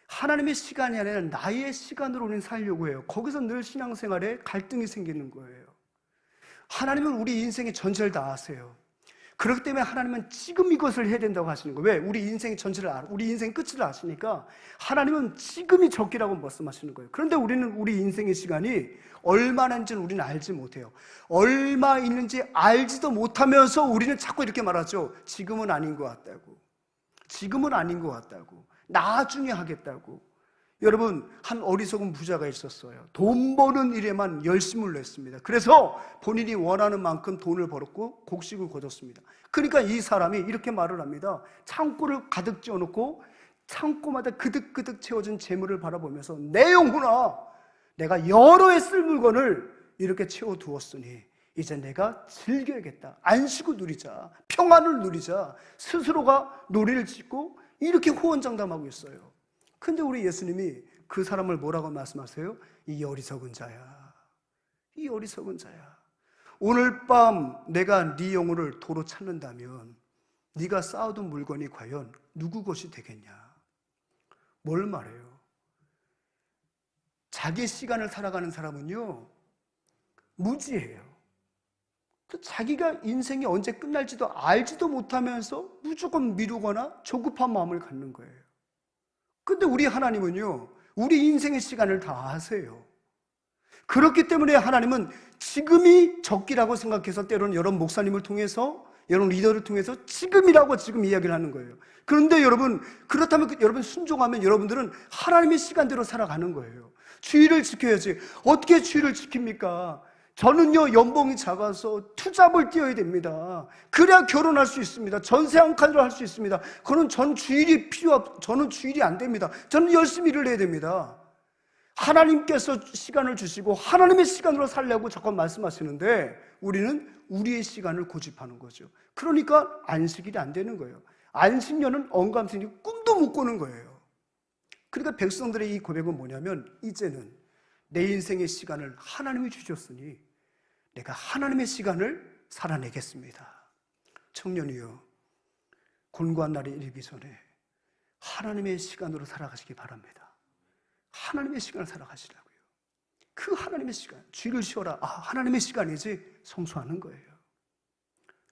Speaker 1: 하나님의 시간이 아니라 나의 시간으로 우리는 살려고 해요. 거기서 늘 신앙생활에 갈등이 생기는 거예요. 하나님은 우리 인생의 전체를 다 아세요. 그렇기 때문에 하나님은 지금 이것을 해야 된다고 하시는 거예요. 왜? 우리 인생의 전체를 우리 인생 끝을 아시니까 하나님은 지금이 적기라고 말씀하시는 거예요. 그런데 우리는 우리 인생의 시간이 얼마나 있는지는 우리는 알지 못해요. 얼마 있는지 알지도 못하면서 우리는 자꾸 이렇게 말하죠. 지금은 아닌 것 같다고. 지금은 아닌 것 같다고. 나중에 하겠다고. 여러분, 한 어리석은 부자가 있었어요. 돈 버는 일에만 열심을 냈습니다. 그래서 본인이 원하는 만큼 돈을 벌었고 곡식을 거뒀습니다. 그러니까 이 사람이 이렇게 말을 합니다. 창고를 가득 지어놓고 창고마다 그득그득 채워진 재물을 바라보면서, 내 영혼아, 내가 여러 해 쓸 물건을 이렇게 채워두었으니 이제 내가 즐겨야겠다. 안식을 누리자. 평안을 누리자. 스스로가 노래를 짓고 이렇게 호언장담하고 있어요. 근데 우리 예수님이 그 사람을 뭐라고 말씀하세요? 이 어리석은 자야. 이 어리석은 자야. 오늘 밤 내가 네 영혼을 도로 찾는다면 네가 쌓아둔 물건이 과연 누구 것이 되겠냐? 뭘 말해요? 자기 시간을 살아가는 사람은요, 무지해요. 자기가 인생이 언제 끝날지도 알지도 못하면서 무조건 미루거나 조급한 마음을 갖는 거예요. 근데 우리 하나님은요, 우리 인생의 시간을 다 아세요. 그렇기 때문에 하나님은 지금이 적기라고 생각해서 때로는 여러분 목사님을 통해서, 여러분 리더를 통해서 지금이라고 지금 이야기를 하는 거예요. 그런데 여러분, 그렇다면 여러분 순종하면 여러분들은 하나님의 시간대로 살아가는 거예요. 주의를 지켜야지. 어떻게 주의를 지킵니까? 저는요, 연봉이 작아서 투잡을 뛰어야 됩니다. 그래야 결혼할 수 있습니다. 전세 한 칸으로 할 수 있습니다. 그건 저는 주일이 안 됩니다. 저는 열심히 일을 해야 됩니다. 하나님께서 시간을 주시고 하나님의 시간으로 살려고 자꾸 말씀하시는데 우리는 우리의 시간을 고집하는 거죠. 그러니까 안식일이 안 되는 거예요. 안식년은 언감생이 꿈도 못 꾸는 거예요. 그러니까 백성들의 이 고백은 뭐냐면, 이제는 내 인생의 시간을 하나님이 주셨으니 내가 하나님의 시간을 살아내겠습니다. 청년이여, 곤고한 날이 이르기 전에 하나님의 시간으로 살아가시기 바랍니다. 하나님의 시간을 살아가시라고요. 그 하나님의 시간, 주일을 쉬어라. 아, 하나님의 시간이지. 성수하는 거예요.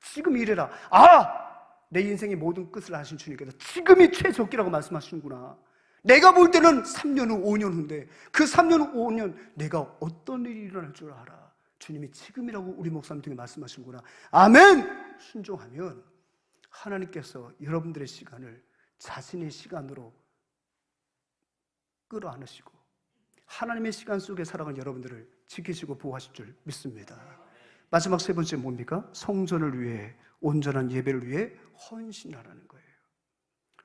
Speaker 1: 지금 이래라. 아, 내 인생의 모든 끝을 아신 주님께서 지금이 최적기라고 말씀하시는구나. 내가 볼 때는 3년 후, 5년 후인데 그 3년 후, 5년 내가 어떤 일이 일어날 줄 알아. 주님이 지금이라고 우리 목사님 등에 말씀하시는구나. 아멘! 순종하면 하나님께서 여러분들의 시간을 자신의 시간으로 끌어안으시고 하나님의 시간 속에 살아가는 여러분들을 지키시고 보호하실 줄 믿습니다. 마지막 세 번째 뭡니까? 성전을 위해, 온전한 예배를 위해 헌신하라는 거예요.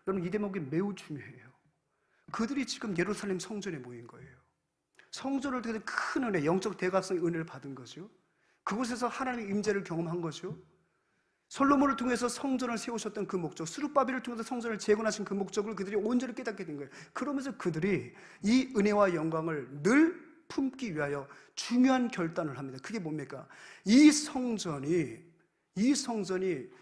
Speaker 1: 여러분, 이 대목이 매우 중요해요. 그들이 지금 예루살렘 성전에 모인 거예요. 성전을 통해서 큰 은혜, 영적 대각성의 은혜를 받은 거죠. 그곳에서 하나님의 임재를 경험한 거죠. 솔로몬을 통해서 성전을 세우셨던 그 목적, 스룹바벨을 통해서 성전을 재건하신 그 목적을 그들이 온전히 깨닫게 된 거예요. 그러면서 그들이 이 은혜와 영광을 늘 품기 위하여 중요한 결단을 합니다. 그게 뭡니까? 이 성전이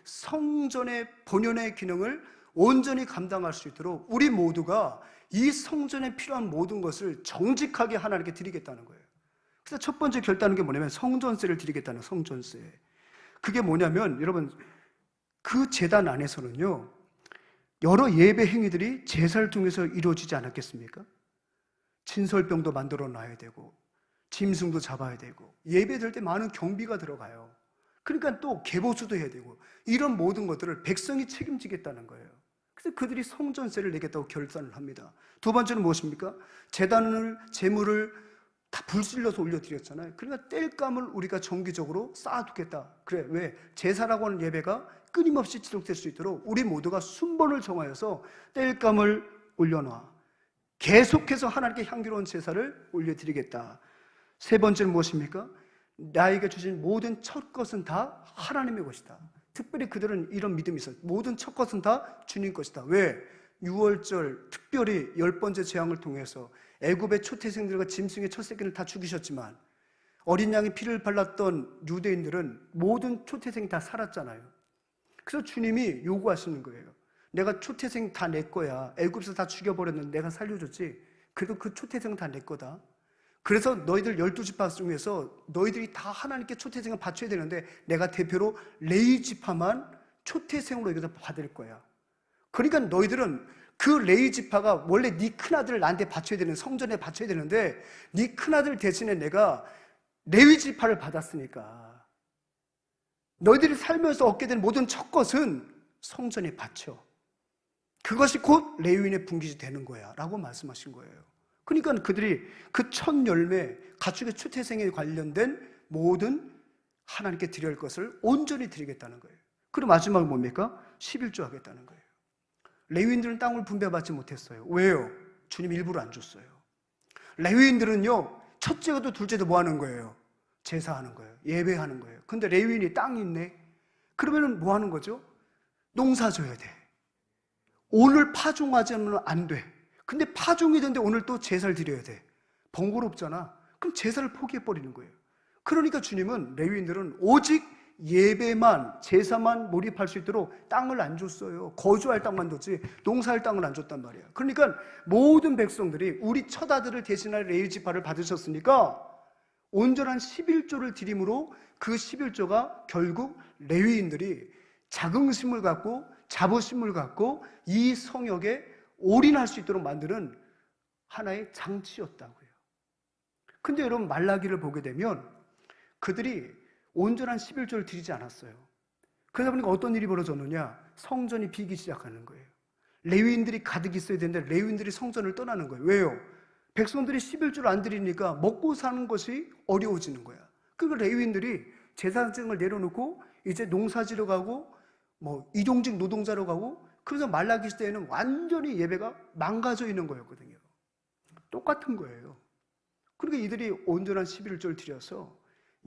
Speaker 1: 성전의 본연의 기능을 온전히 감당할 수 있도록 우리 모두가 이 성전에 필요한 모든 것을 정직하게 하나님께 드리겠다는 거예요. 그래서 첫 번째 결단은 게 뭐냐면 성전세를 드리겠다는 성전세. 그게 뭐냐면 여러분, 그 제단 안에서는요 여러 예배 행위들이 제사를 통해서 이루어지지 않았겠습니까? 진설병도 만들어 놔야 되고 짐승도 잡아야 되고 예배 드릴 때 많은 경비가 들어가요. 그러니까 또 계보수도 해야 되고 이런 모든 것들을 백성이 책임지겠다는 거예요. 그래서 그들이 성전세를 내겠다고 결단을 합니다. 두 번째는 무엇입니까? 제단을, 제물을 다 불질러서 올려드렸잖아요. 그러니까 땔감을 우리가 정기적으로 쌓아두겠다. 그래, 왜? 제사라고 하는 예배가 끊임없이 지속될 수 있도록 우리 모두가 순번을 정하여서 땔감을 올려놔. 계속해서 하나님께 향기로운 제사를 올려드리겠다. 세 번째는 무엇입니까? 나에게 주신 모든 첫 것은 다 하나님의 것이다. 특별히 그들은 이런 믿음이 있어요. 모든 첫 것은 다 주님 것이다. 왜? 6월절 특별히 10번째 재앙을 통해서 애굽의 초태생들과 짐승의 첫 새끼를 다 죽이셨지만 어린 양의 피를 발랐던 유대인들은 모든 초태생이 다 살았잖아요. 그래서 주님이 요구하시는 거예요. 내가 초태생 다 내 거야. 애굽에서 다 죽여버렸는데 내가 살려줬지. 그래도 그 초태생은 다 내 거다. 그래서 너희들 12지파 중에서 너희들이 다 하나님께 초태생을 바쳐야 되는데 내가 대표로 레위 지파만 초태생으로 여기서 받을 거야. 그러니까 너희들은 그 레위 지파가 원래 네 큰아들을 나한테 바쳐야 되는, 성전에 바쳐야 되는데 네 큰아들 대신에 내가 레위 지파를 받았으니까 너희들이 살면서 얻게 된 모든 첫 것은 성전에 바쳐. 그것이 곧 레위인의 분깃이 되는 거야 라고 말씀하신 거예요. 그러니까 그들이 그 첫 열매, 가축의 초태생에 관련된 모든 하나님께 드릴 것을 온전히 드리겠다는 거예요. 그리고 마지막은 뭡니까? 11조 하겠다는 거예요. 레위인들은 땅을 분배받지 못했어요. 왜요? 주님 일부러 안 줬어요. 레위인들은요 첫째도 둘째도 뭐 하는 거예요? 제사하는 거예요. 예배하는 거예요. 근데 레위인이 땅이 있네? 그러면 뭐 하는 거죠? 농사 져야 돼. 오늘 파종하지 않으면 안 돼. 근데 파종이 되는데 오늘 또 제사를 드려야 돼. 번거롭잖아. 그럼 제사를 포기해버리는 거예요. 그러니까 주님은 레위인들은 오직 예배만, 제사만 몰입할 수 있도록 땅을 안 줬어요. 거주할 땅만 줬지 농사할 땅을 안 줬단 말이야. 그러니까 모든 백성들이 우리 첫 아들을 대신할 레위 지파를 받으셨으니까 온전한 11조를 드림으로 그 11조가 결국 레위인들이 자긍심을 갖고 자부심을 갖고 이 성역에 올인할 수 있도록 만드는 하나의 장치였다고요. 근데 여러분 말라기를 보게 되면 그들이 온전한 11조를 드리지 않았어요. 그러다 보니까 어떤 일이 벌어졌느냐? 성전이 비기 시작하는 거예요. 레위인들이 가득 있어야 되는데 레위인들이 성전을 떠나는 거예요. 왜요? 백성들이 11조를 안 드리니까 먹고 사는 것이 어려워지는 거야. 그러니까 레위인들이 제사장을 내려놓고 이제 농사지러 가고 뭐 이동직 노동자로 가고, 그래서 말라기 시대에는 완전히 예배가 망가져 있는 거였거든요. 똑같은 거예요. 그러니까 이들이 온전한 11조를 드려서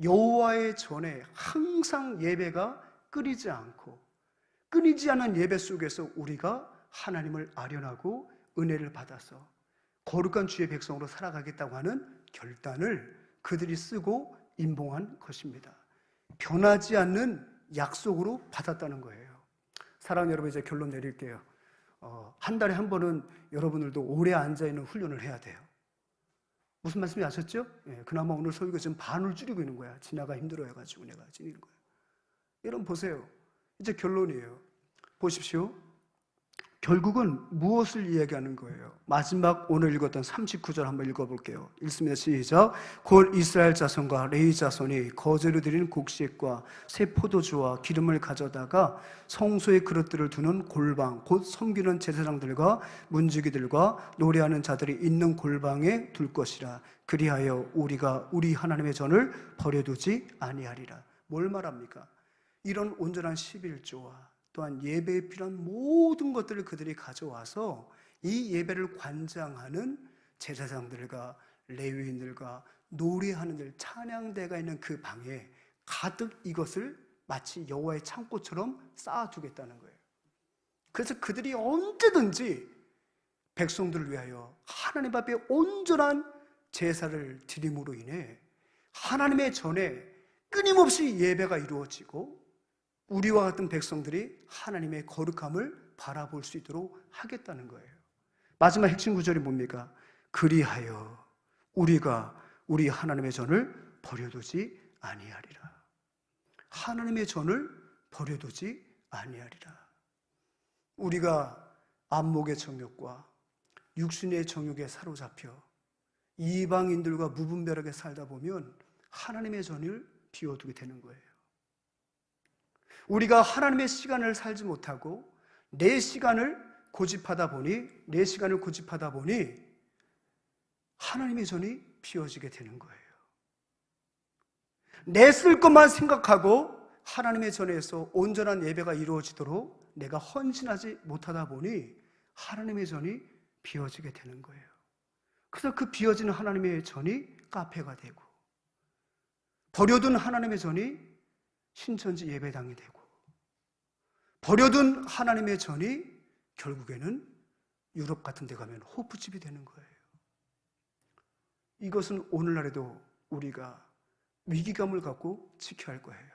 Speaker 1: 여호와의 전에 항상 예배가 끊이지 않고 끊이지 않은 예배 속에서 우리가 하나님을 아련하고 은혜를 받아서 거룩한 주의 백성으로 살아가겠다고 하는 결단을 그들이 쓰고 임봉한 것입니다. 변하지 않는 약속으로 받았다는 거예요. 사랑하는 여러분, 이제 결론 내릴게요. 한 달에 한 번은 여러분들도 오래 앉아있는 훈련을 해야 돼요. 무슨 말씀이 아셨죠? 그나마 오늘 설교 지금 반을 줄이고 있는 거야. 지나가 힘들어해가지고 내가 지니는 거야. 여러분 보세요. 이제 결론이에요. 보십시오. 결국은 무엇을 이야기하는 거예요? 마지막 오늘 읽었던 39절 한번 읽어볼게요. 읽습니다. 시작. 곧 이스라엘 자손과 레위 자손이 거제로 드린 곡식과 새 포도주와 기름을 가져다가 성소의 그릇들을 두는 골방, 곧 섬기는 제사장들과 문지기들과 노래하는 자들이 있는 골방에 둘 것이라. 그리하여 우리가 우리 하나님의 전을 버려두지 아니하리라. 뭘 말합니까? 이런 온전한 11조와 또한 예배에 필요한 모든 것들을 그들이 가져와서 이 예배를 관장하는 제사장들과 레위인들과 노래하는 들, 찬양대가 있는 그 방에 가득 이것을 마치 여호와의 창고처럼 쌓아두겠다는 거예요. 그래서 그들이 언제든지 백성들을 위하여 하나님 앞에 온전한 제사를 드림으로 인해 하나님의 전에 끊임없이 예배가 이루어지고 우리와 같은 백성들이 하나님의 거룩함을 바라볼 수 있도록 하겠다는 거예요. 마지막 핵심 구절이 뭡니까? 그리하여 우리가 우리 하나님의 전을 버려두지 아니하리라. 하나님의 전을 버려두지 아니하리라. 우리가 안목의 정욕과 육신의 정욕에 사로잡혀 이방인들과 무분별하게 살다 보면 하나님의 전을 비워두게 되는 거예요. 우리가 하나님의 시간을 살지 못하고 내 시간을 고집하다 보니 하나님의 전이 비워지게 되는 거예요. 내 쓸 것만 생각하고 하나님의 전에서 온전한 예배가 이루어지도록 내가 헌신하지 못하다 보니 하나님의 전이 비워지게 되는 거예요. 그래서 그 비워지는 하나님의 전이 카페가 되고 버려둔 하나님의 전이 신천지 예배당이 되고 버려둔 하나님의 전이 결국에는 유럽 같은 데 가면 호프집이 되는 거예요. 이것은 오늘날에도 우리가 위기감을 갖고 지켜야 할 거예요.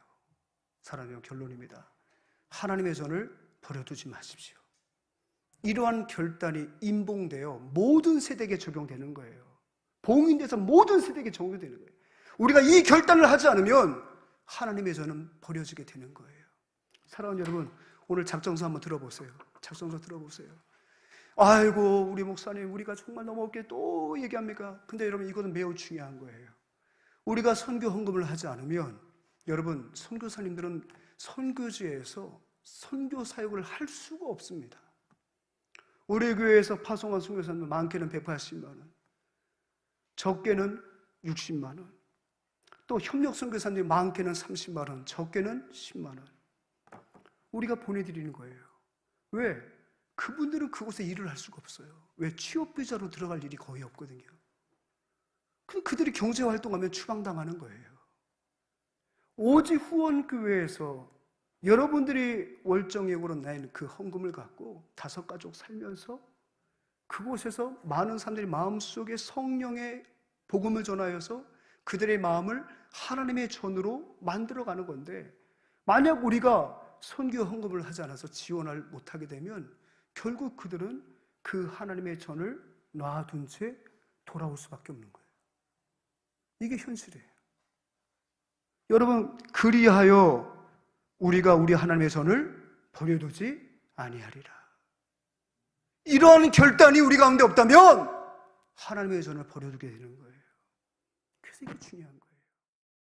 Speaker 1: 사랑하는 결론입니다. 하나님의 전을 버려두지 마십시오. 이러한 결단이 인봉되어 모든 세대에게 적용되는 거예요. 봉인돼서 모든 세대에게 적용되는 거예요. 우리가 이 결단을 하지 않으면 하나님의 전은 버려지게 되는 거예요. 사랑하는 여러분, 오늘 작정서 한번 들어보세요. 작정서 들어보세요. 아이고 우리 목사님, 우리가 정말 너무 없게 또 얘기합니까? 근데 여러분, 이것은 매우 중요한 거예요. 우리가 선교 헌금을 하지 않으면 여러분, 선교사님들은 선교지에서 선교 사역을 할 수가 없습니다. 우리 교회에서 파송한 선교사님 많게는 180만 원, 적게는 60만 원, 또 협력 선교사님 많게는 30만 원, 적게는 10만 원 우리가 보내드리는 거예요. 왜? 그분들은 그곳에 일을 할 수가 없어요. 왜? 취업비자로 들어갈 일이 거의 없거든요. 그럼 그들이 경제활동하면 추방당하는 거예요. 오직 후원교회에서 여러분들이 월정액으로 낸 그 헌금을 갖고 5가족 살면서 그곳에서 많은 사람들이 마음속에 성령의 복음을 전하여서 그들의 마음을 하나님의 전으로 만들어가는 건데, 만약 우리가 선교 헌금을 하지 않아서 지원을 못하게 되면 결국 그들은 그 하나님의 전을 놔둔 채 돌아올 수밖에 없는 거예요. 이게 현실이에요. 여러분, 그리하여 우리가 우리 하나님의 전을 버려두지 아니하리라. 이러한 결단이 우리 가운데 없다면 하나님의 전을 버려두게 되는 거예요. 그래서 이게 중요한 거예요.